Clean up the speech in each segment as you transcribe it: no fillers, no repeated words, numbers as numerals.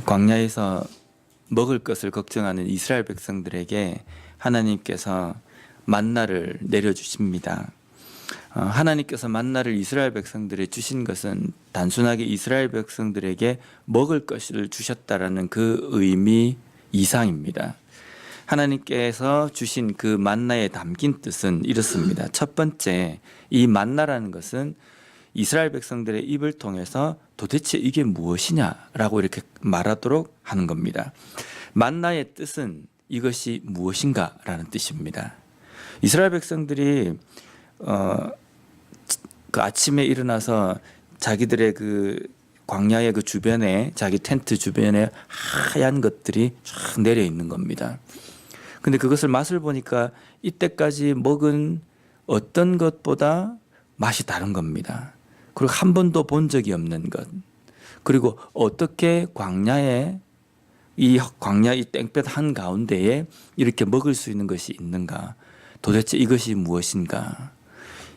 광야에서 먹을 것을 걱정하는 이스라엘 백성들에게 하나님께서 만나를 내려주십니다. 하나님께서 만나를 이스라엘 백성들에 주신 것은 단순하게 이스라엘 백성들에게 먹을 것을 주셨다라는 그 의미 이상입니다. 하나님께서 주신 그 만나에 담긴 뜻은 이렇습니다. 첫 번째, 이 만나라는 것은 이스라엘 백성들의 입을 통해서 도대체 이게 무엇이냐라고 이렇게 말하도록 하는 겁니다. 만나의 뜻은 이것이 무엇인가라는 뜻입니다. 이스라엘 백성들이 그 아침에 일어나서 자기들의 그 광야의 그 주변에, 자기 텐트 주변에 하얀 것들이 쫙 내려 있는 겁니다. 근데 그것을 맛을 보니까 이때까지 먹은 어떤 것보다 맛이 다른 겁니다. 그리고 한 번도 본 적이 없는 것. 그리고 어떻게 광야에 이 땡볕 한가운데에 이렇게 먹을 수 있는 것이 있는가? 도대체 이것이 무엇인가?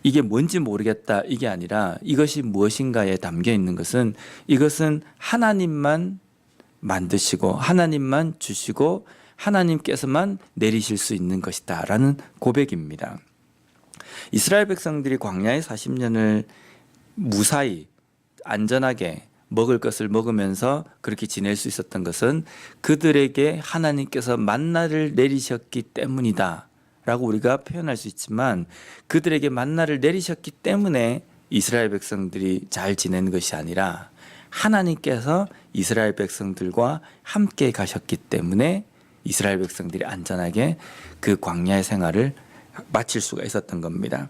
이게 뭔지 모르겠다 이게 아니라 이것이 무엇인가에 담겨 있는 것은 이것은 하나님만 만드시고 하나님만 주시고 하나님께서만 내리실 수 있는 것이다 라는 고백입니다. 이스라엘 백성들이 광야의 40년을 무사히 안전하게 먹을 것을 먹으면서 그렇게 지낼 수 있었던 것은 그들에게 하나님께서 만나를 내리셨기 때문이다 라고 우리가 표현할 수 있지만, 그들에게 만나를 내리셨기 때문에 이스라엘 백성들이 잘 지내는 것이 아니라 하나님께서 이스라엘 백성들과 함께 가셨기 때문에 이스라엘 백성들이 안전하게 그 광야의 생활을 마칠 수가 있었던 겁니다.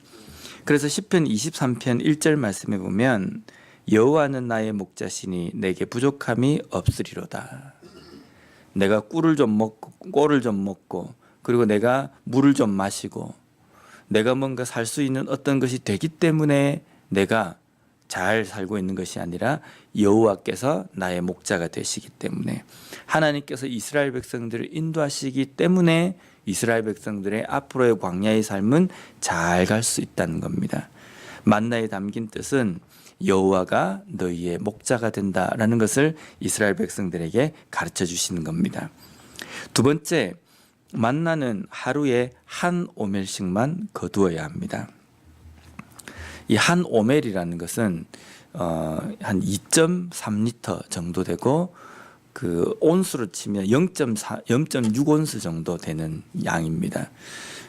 그래서 시편 23편 1절 말씀에 보면 여호와는 나의 목자시니 내게 부족함이 없으리로다. 내가 꿀을 좀 먹고 그리고 내가 물을 좀 마시고 내가 뭔가 살 수 있는 어떤 것이 되기 때문에 내가 잘 살고 있는 것이 아니라 여호와께서 나의 목자가 되시기 때문에, 하나님께서 이스라엘 백성들을 인도하시기 때문에 이스라엘 백성들의 앞으로의 광야의 삶은 잘 갈 수 있다는 겁니다. 만나에 담긴 뜻은 여호와가 너희의 목자가 된다라는 것을 이스라엘 백성들에게 가르쳐 주시는 겁니다. 두 번째, 만나는 하루에 한 오멜씩만 거두어야 합니다. 이 한 오멜이라는 것은 한 2.3리터 정도 되고 그 온수로 치면 0.6온수 정도 되는 양입니다.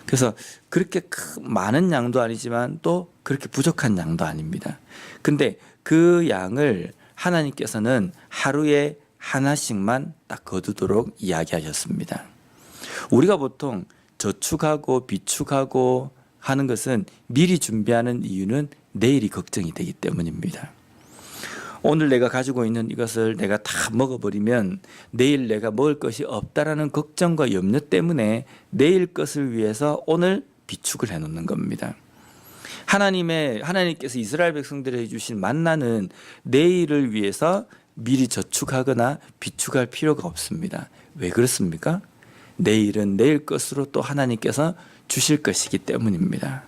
그래서 그렇게 많은 양도 아니지만 또 그렇게 부족한 양도 아닙니다. 근데 그 양을 하나님께서는 하루에 하나씩만 딱 거두도록 이야기하셨습니다. 우리가 보통 저축하고 비축하고 하는 것은 미리 준비하는 이유는 내일이 걱정이 되기 때문입니다. 오늘 내가 가지고 있는 이것을 내가 다 먹어버리면 내일 내가 먹을 것이 없다라는 걱정과 염려 때문에 내일 것을 위해서 오늘 비축을 해놓는 겁니다. 하나님께서 이스라엘 백성들에게 주신 만나는 내일을 위해서 미리 저축하거나 비축할 필요가 없습니다. 왜 그렇습니까? 내일은 내일 것으로 또 하나님께서 주실 것이기 때문입니다.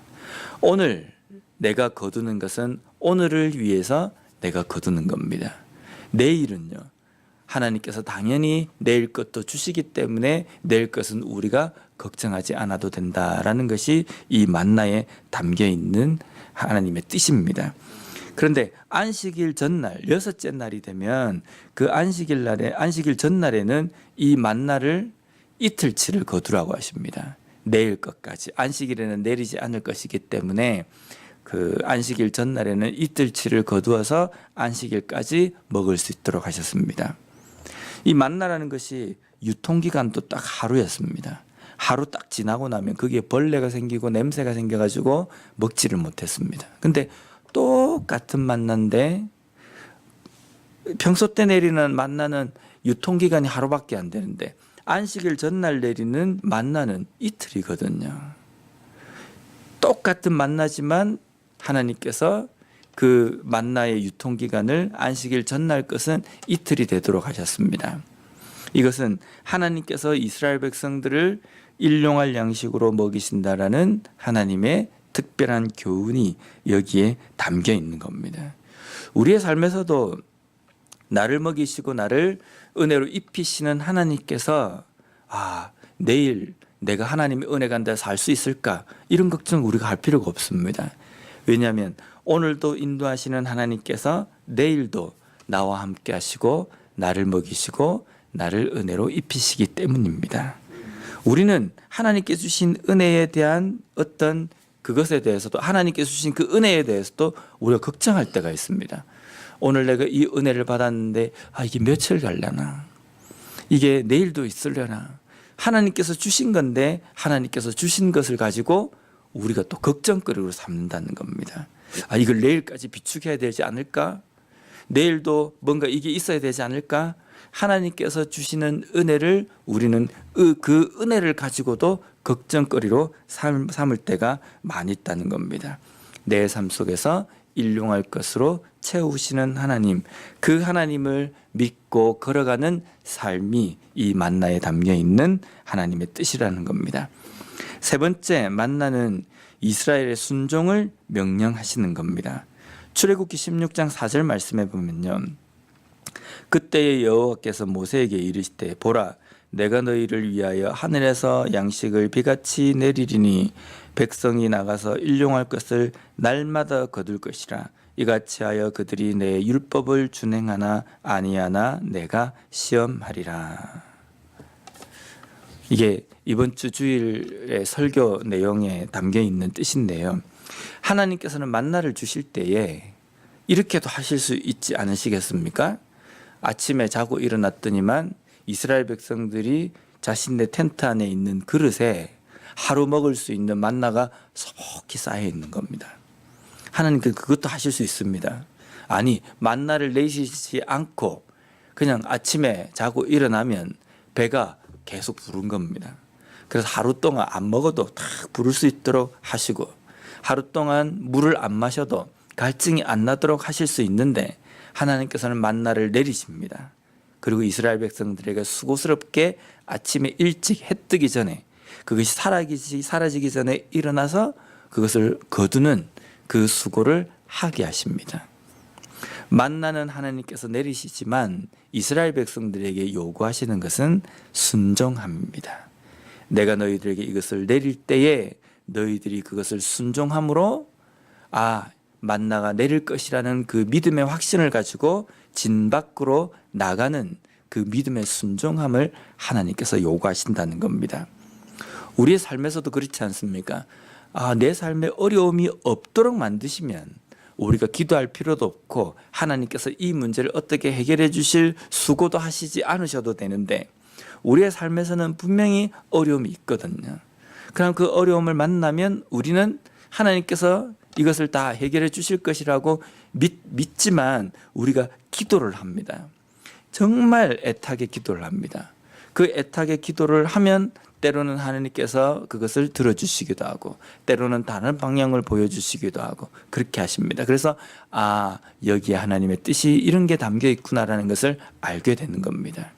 오늘 내가 거두는 것은 오늘을 위해서 내가 거두는 겁니다. 내일은요, 하나님께서 당연히 내일 것도 주시기 때문에 내일 것은 우리가 걱정하지 않아도 된다라는 것이 이 만나에 담겨 있는 하나님의 뜻입니다. 그런데 안식일 전날, 여섯째 날이 되면 그 안식일 전날에는 이 만나를 이틀치를 거두라고 하십니다. 내일 것까지. 안식일에는 내리지 않을 것이기 때문에 그 안식일 전날에는 이틀치를 거두어서 안식일까지 먹을 수 있도록 하셨습니다. 이 만나라는 것이 유통기간도 딱 하루였습니다. 하루 딱 지나고 나면 거기에 벌레가 생기고 냄새가 생겨가지고 먹지를 못했습니다. 근데 똑같은 만나인데 평소 때 내리는 만나는 유통기간이 하루밖에 안 되는데 안식일 전날 내리는 만나는 이틀이거든요. 똑같은 만나지만 하나님께서 그 만나의 유통기간을 안식일 전날 것은 이틀이 되도록 하셨습니다. 이것은 하나님께서 이스라엘 백성들을 일용할 양식으로 먹이신다라는 하나님의 특별한 교훈이 여기에 담겨 있는 겁니다. 우리의 삶에서도 나를 먹이시고 나를 은혜로 입히시는 하나님께서 내일 내가 하나님의 은혜 가운데 살 수 있을까? 이런 걱정 우리가 할 필요가 없습니다. 왜냐하면 오늘도 인도하시는 하나님께서 내일도 나와 함께 하시고 나를 먹이시고 나를 은혜로 입히시기 때문입니다. 우리는 하나님께 주신 은혜에 대한 어떤 그것에 대해서도, 하나님께 주신 그 은혜에 대해서도 우리가 걱정할 때가 있습니다. 오늘 내가 이 은혜를 받았는데 이게 며칠 갈려나? 이게 내일도 있으려나? 하나님께서 주신 건데 하나님께서 주신 것을 가지고 우리가 또 걱정거리로 삼는다는 겁니다. 이걸 내일까지 비축해야 되지 않을까? 내일도 뭔가 이게 있어야 되지 않을까? 하나님께서 주시는 은혜를 우리는 그 은혜를 가지고도 걱정거리로 삼을 때가 많이 있다는 겁니다. 내 삶 속에서 일용할 것으로 채우시는 하나님, 그 하나님을 믿고 걸어가는 삶이 이 만나에 담겨 있는 하나님의 뜻이라는 겁니다. 세 번째, 만나는 이스라엘의 순종을 명령하시는 겁니다. 출애굽기 16장 4절 말씀해 보면요, 그때의 여호와께서 모세에게 이르시되 보라, 내가 너희를 위하여 하늘에서 양식을 비같이 내리리니 백성이 나가서 일용할 것을 날마다 거둘 것이라. 이같이 하여 그들이 내 율법을 준행하나 아니하나 내가 시험하리라. 이게 이번 주 주일의 설교 내용에 담겨 있는 뜻인데요, 하나님께서는 만나를 주실 때에 이렇게도 하실 수 있지 않으시겠습니까? 아침에 자고 일어났더니만 이스라엘 백성들이 자신의 텐트 안에 있는 그릇에 하루 먹을 수 있는 만나가 소복히 쌓여 있는 겁니다. 하나님께서 그것도 하실 수 있습니다. 아니, 만나를 내시지 않고 그냥 아침에 자고 일어나면 배가 계속 부른 겁니다. 그래서 하루 동안 안 먹어도 탁 부를 수 있도록 하시고, 하루 동안 물을 안 마셔도 갈증이 안 나도록 하실 수 있는데 하나님께서는 만나를 내리십니다. 그리고 이스라엘 백성들에게 수고스럽게 아침에 일찍 해 뜨기 전에, 그것이 사라지기 전에 일어나서 그것을 거두는 그 수고를 하게 하십니다. 만나는 하나님께서 내리시지만 이스라엘 백성들에게 요구하시는 것은 순종함입니다. 내가 너희들에게 이것을 내릴 때에 너희들이 그것을 순종함으로 만나가 내릴 것이라는 그 믿음의 확신을 가지고 진 밖으로 나가는 그 믿음의 순종함을 하나님께서 요구하신다는 겁니다. 우리의 삶에서도 그렇지 않습니까? 내 삶에 어려움이 없도록 만드시면 우리가 기도할 필요도 없고 하나님께서 이 문제를 어떻게 해결해 주실 수고도 하시지 않으셔도 되는데, 우리의 삶에서는 분명히 어려움이 있거든요. 그럼 그 어려움을 만나면 우리는 하나님께서 이것을 다 해결해 주실 것이라고 믿지만 우리가 기도를 합니다. 정말 애타게 기도를 합니다. 그 애타게 기도를 하면 때로는 하나님께서 그것을 들어주시기도 하고 때로는 다른 방향을 보여주시기도 하고 그렇게 하십니다. 그래서 여기에 하나님의 뜻이 이런 게 담겨 있구나라는 것을 알게 되는 겁니다.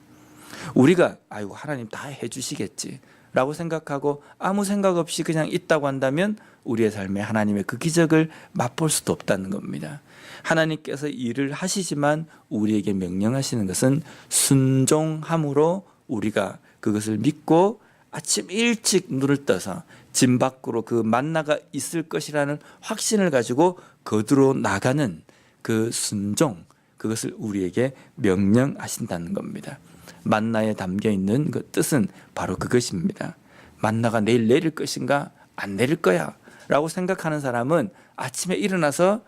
우리가 하나님 다 해주시겠지 라고 생각하고 아무 생각 없이 그냥 있다고 한다면 우리의 삶에 하나님의 그 기적을 맛볼 수도 없다는 겁니다. 하나님께서 일을 하시지만 우리에게 명령하시는 것은 순종함으로 우리가 그것을 믿고 아침 일찍 눈을 떠서 진 밖으로 그 만나가 있을 것이라는 확신을 가지고 거두러 나가는 그 순종, 그것을 우리에게 명령하신다는 겁니다. 만나에 담겨 있는 그 뜻은 바로 그것입니다. 만나가 내일 내릴 것인가? 안 내릴 거야 라고 생각하는 사람은 아침에 일어나서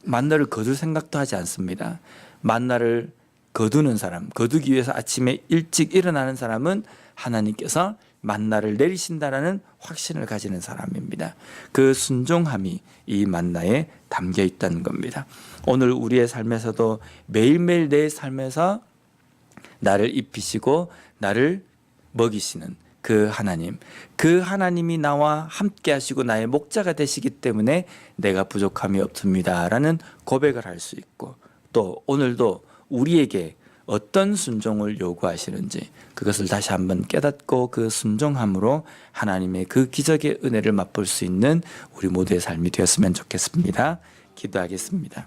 만나를 거둘 생각도 하지 않습니다. 만나를 거두는 사람, 거두기 위해서 아침에 일찍 일어나는 사람은 하나님께서 만나를 내리신다라는 확신을 가지는 사람입니다. 그 순종함이 이 만나에 담겨 있다는 겁니다. 오늘 우리의 삶에서도 매일매일 내 삶에서 나를 입히시고 나를 먹이시는 그 하나님, 그 하나님이 나와 함께 하시고 나의 목자가 되시기 때문에 내가 부족함이 없습니다 라는 고백을 할 수 있고, 또 오늘도 우리에게 어떤 순종을 요구하시는지 그것을 다시 한번 깨닫고 그 순종함으로 하나님의 그 기적의 은혜를 맛볼 수 있는 우리 모두의 삶이 되었으면 좋겠습니다. 기도하겠습니다.